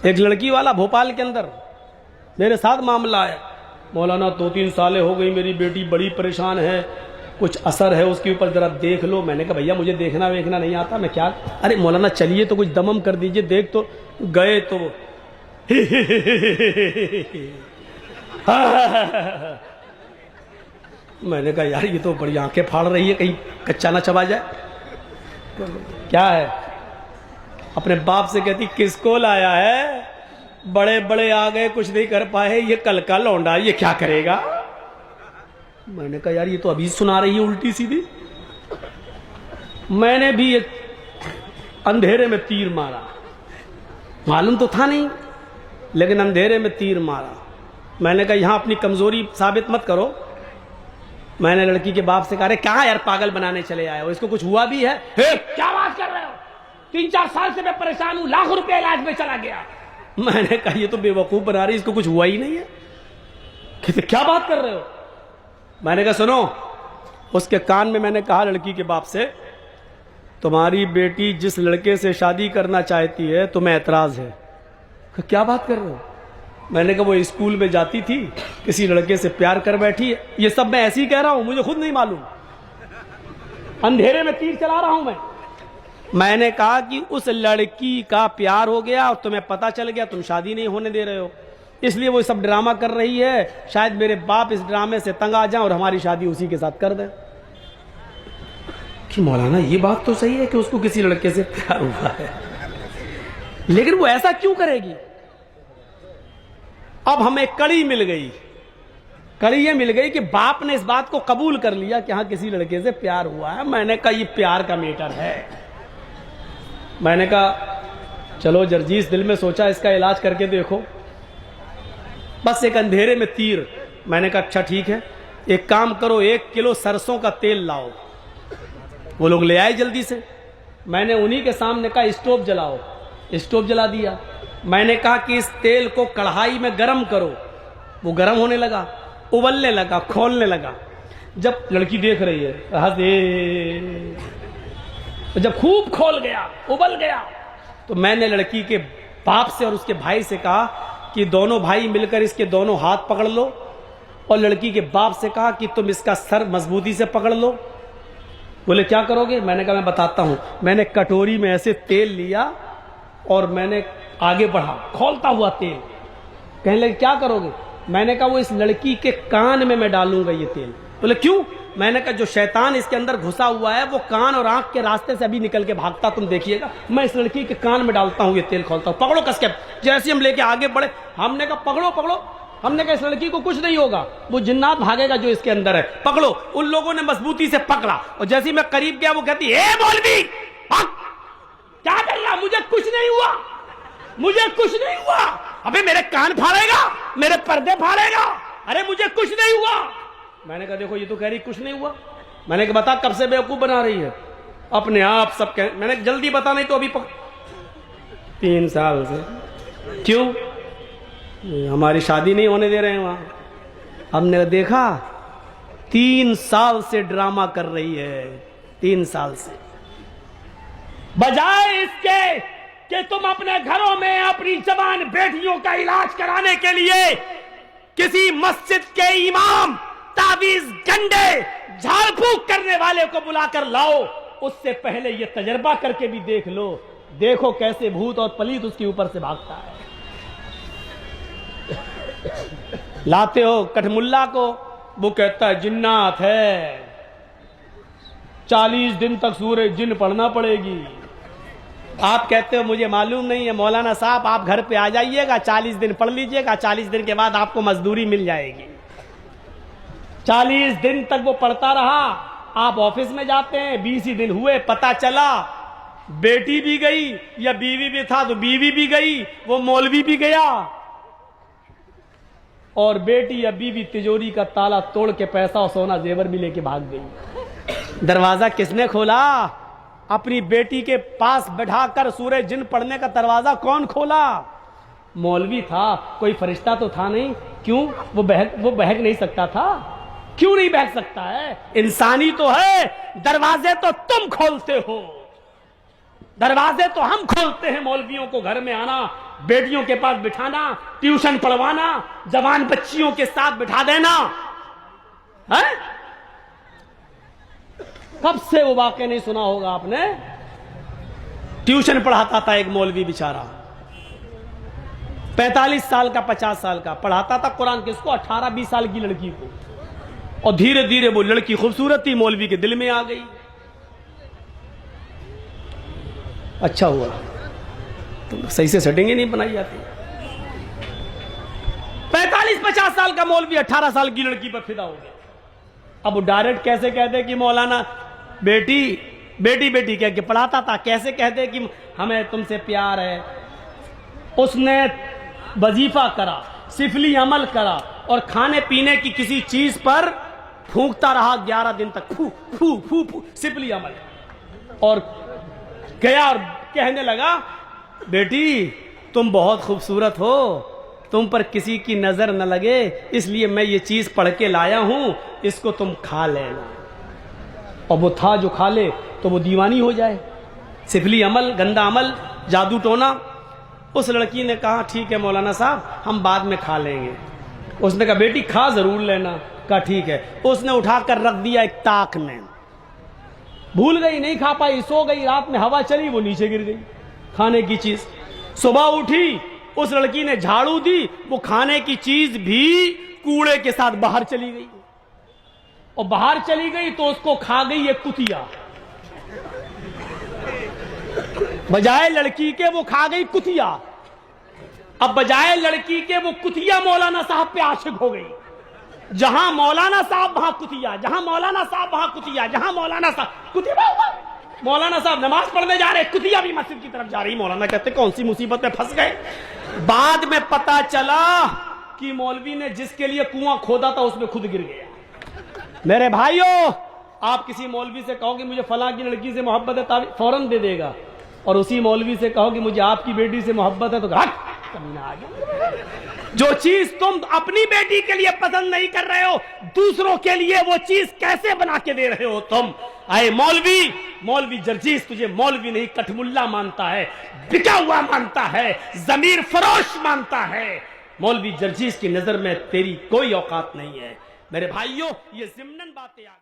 एक लड़की वाला भोपाल के अंदर मेरे साथ मामला है, मौलाना 2-3 सालें हो गई, मेरी बेटी बड़ी परेशान है, कुछ असर है उसके ऊपर, जरा देख लो। मैंने कहा भैया मुझे देखना वेखना नहीं आता, मैं क्या, अरे मौलाना चलिए तो कुछ दमम कर दीजिए, देख तो गए तो मैंने कहा यार ये तो बड़ी आंखें फाड़ रही है, कहीं कच्चा ना चबा जाए। क्या है, अपने बाप से कहती किसको लाया है, बड़े बड़े आ गए कुछ नहीं कर पाए, ये कल का लौंडा ये क्या करेगा। मैंने कहा यार ये तो अभी सुना रही है उल्टी सीधी। मैंने भी एक अंधेरे में तीर मारा, मालूम तो था नहीं लेकिन अंधेरे में तीर मारा। मैंने कहा यहां अपनी कमजोरी साबित मत करो। मैंने लड़की के बाप से कहा अरे कहां यार पागल बनाने चले आए हो, इसको कुछ हुआ भी है? क्या बात कर रहे हो, 3-4 साल से मैं परेशान हूं, लाख रुपया इलाज में चला गया। मैंने कहा ये तो बेवकूफ बना रही, इसको कुछ हुआ ही नहीं है। कहते क्या बात कर रहे हो। मैंने कहा सुनो, उसके कान में मैंने कहा लड़की के बाप से, तुम्हारी बेटी जिस लड़के से शादी करना चाहती है तुम्हें एतराज है। क्या बात कर रहे हो। मैंने कहा वो स्कूल में जाती थी, किसी लड़के से प्यार कर बैठी है। ये सब मैं ऐसे ही कह रहा हूं, मुझे खुद नहीं मालूम, अंधेरे में तीर चला रहा हूं मैं। मैंने कहा कि उस लड़की का प्यार हो गया और तुम्हें पता चल गया, तुम शादी नहीं होने दे रहे हो, इसलिए वो सब ड्रामा कर रही है। शायद मेरे बाप इस ड्रामे से तंग आ जाएं और हमारी शादी उसी के साथ कर दें। कि मौलाना ये बात तो सही है कि उसको किसी लड़के से प्यार हुआ है, लेकिन वो ऐसा क्यों करेगी। अब हमें कड़ी मिल गई, कड़ी ये मिल गई कि बाप ने इस बात को कबूल कर लिया कि हाँ किसी लड़के से प्यार हुआ है। मैंने कहा ये प्यार का मैटर है। मैंने कहा चलो जर्जीस, दिल में सोचा इसका इलाज करके देखो, बस एक अंधेरे में तीर। मैंने कहा अच्छा ठीक है, एक काम करो 1 किलो सरसों का तेल लाओ। वो लोग ले आए जल्दी से। मैंने उन्हीं के सामने कहा स्टोव जलाओ, स्टोव जला दिया। मैंने कहा कि इस तेल को कढ़ाई में गरम करो। वो गरम होने लगा, उबलने लगा, खोलने लगा। जब लड़की देख रही है हंसे, जब खूब खोल गया, उबल गया, तो मैंने लड़की के बाप से और उसके भाई से कहा कि दोनों भाई मिलकर इसके दोनों हाथ पकड़ लो, और लड़की के बाप से कहा कि तुम इसका सर मजबूती से पकड़ लो। बोले क्या करोगे। मैंने कहा मैं बताता हूं। मैंने कटोरी में ऐसे तेल लिया और मैंने आगे बढ़ा, खोलता हुआ तेल। कहने लगे क्या करोगे। मैंने कहा वो इस लड़की के कान में मैं डालूंगा ये तेल। बोले क्यों। मैंने कहा जो शैतान इसके अंदर घुसा हुआ है वो कान और आंख के रास्ते से अभी निकल के भागता, तुम देखिएगा। मैं इस लड़की के कान में डालता हूं ये तेल, खोलता हूं, पकड़ो कस के। जैसे हम लेके आगे बढ़े, हमने कहा पकड़ो पकड़ो। हमने कहा इस लड़की को कुछ नहीं होगा, वो जिन्नात भागेगा जो इसके अंदर है, पकड़ो। उन लोगों ने मजबूती से पकड़ा, और जैसे ही मैं करीब गया वो कहती ए मौलवी क्या कर रहा, मुझे कुछ नहीं हुआ, मुझे कुछ नहीं हुआ। अबे मेरे कान फाड़ेगा, मेरे पर्दे फाड़ेगा, अरे मुझे कुछ नहीं हुआ। मैंने कहा देखो ये तो कह रही कुछ नहीं हुआ। मैंने कहा बता कब से बेवकूफ बना रही है, अपने आप सब कह। मैंने जल्दी बता नहीं तो अभी 3 साल से। क्यों, हमारी शादी नहीं होने दे रहे हैं वहां। हमने देखा 3 साल से ड्रामा कर रही है, 3 साल से। बजाय इसके कि तुम अपने घरों में अपनी जवान बेटियों का इलाज कराने के लिए किसी मस्जिद के इमाम, तावीज गंडे, झाड़ फूक करने वाले को बुलाकर लाओ, उससे पहले ये तजर्बा करके भी देख लो, देखो कैसे भूत और पलीत उसके ऊपर से भागता है। लाते हो कठमुल्ला को, वो कहता है जिन्नात है, 40 दिन तक सूरज जिन पढ़ना पड़ेगी। आप कहते हो मुझे मालूम नहीं है। मौलाना साहब आप घर पे आ जाइएगा, 40 दिन पढ़ लीजिएगा, 40 दिन के बाद आपको मजदूरी मिल जाएगी। 40 दिन तक वो पढ़ता रहा, आप ऑफिस में जाते हैं, 20 ही दिन हुए, पता चला बेटी भी गई, या बीवी भी था तो बीवी भी गई, वो मौलवी भी गया, और बेटी या बीवी तिजोरी का ताला तोड़ के पैसा और सोना जेवर भी लेके भाग गई। दरवाजा किसने खोला। अपनी बेटी के पास बैठाकर सूरज जिन पढ़ने का दरवाजा कौन खोला। मौलवी था, कोई फरिश्ता तो था नहीं। क्यों, वो बहक नहीं सकता था। क्यों नहीं बहक सकता है, इंसानी तो है। दरवाजे तो तुम खोलते हो, दरवाजे तो हम खोलते हैं मौलवियों को घर में आना बेटियों के पास बिठाना, ट्यूशन पढ़वाना, जवान बच्चियों के साथ बिठा देना है। कब से वो वाकया नहीं सुना होगा आपने। ट्यूशन पढ़ाता था एक मौलवी बेचारा, 45 साल का 50 साल का, पढ़ाता था कुरान किसको, 18-20 साल की लड़की को। और धीरे धीरे वो लड़की खूबसूरत थी, मौलवी के दिल में आ गई। अच्छा हुआ तो सही से सेटिंग ही नहीं बनाई जाती। 45-50 साल का मौलवी 18 साल की लड़की पर फिदा हो गया। अब वो डायरेक्ट कैसे कहते कि मौलाना बेटी बेटी बेटी कह के पढ़ाता था, कैसे कहते कि हमें तुमसे प्यार है। उसने वजीफा करा, सिफली अमल करा और खाने पीने की किसी चीज पर फूंकता रहा 11 दिन तक, फू फू फू फू, सिफली अमल। और गया और कहने लगा बेटी तुम बहुत खूबसूरत हो, तुम पर किसी की नजर न लगे, इसलिए मैं ये चीज पढ़ के लाया हूं, इसको तुम खा लेना। और वो था जो खा ले तो वो दीवानी हो जाए। सिफली अमल, गंदा अमल, जादू टोना। उस लड़की ने कहा ठीक है मौलाना साहब हम बाद में खा लेंगे। उसने कहा बेटी खा जरूर लेना। कहा ठीक है। उसने उठाकर रख दिया एक ताक में, भूल गई, नहीं खा पाई, सो गई। रात में हवा चली, वो नीचे गिर गई खाने की चीज। सुबह उठी, उस लड़की ने झाड़ू दी, वो खाने की चीज भी कूड़े के साथ बाहर चली गई। और बाहर चली गई तो उसको खा गई एक कुतिया। बजाय लड़की के वो खा गई कुतिया। अब बजाय लड़की के वो कुतिया मौलाना साहब पे आशिक हो गई। जहां मौलाना साहब वहां कुतिया, जहां मौलाना साहब वहां कुतिया, जहां मौलाना साहब कुतिया। मौलाना साहब नमाज पढ़ने जा रहे, कुतिया भी मस्जिद की तरफ जा रही। मौलाना कहते कौन सी मुसीबत में फंस गए। बाद में पता चला कि मौलवी ने जिसके लिए कुआं खोदा था उसमें खुद गिर गया। मेरे भाइयों, आप किसी मौलवी से कहो कि मुझे फलां की लड़की से मोहब्बत है, फौरन दे देगा। और उसी मौलवी से कहो कि मुझे आपकी बेटी से मोहब्बत है तो कमीना आ गया। जो चीज तुम अपनी बेटी के लिए पसंद नहीं कर रहे हो, दूसरों के लिए वो चीज कैसे बना के दे रहे हो तुम। आए मौलवी, मौलवी जर्जीस तुझे मौलवी नहीं कठमुल्ला मानता है, बिका हुआ मानता है, जमीर फरोश मानता है। मौलवी जर्जीस की नजर में तेरी कोई औकात नहीं है। मेरे भाइयों, ये ज़िम्नन बातें आ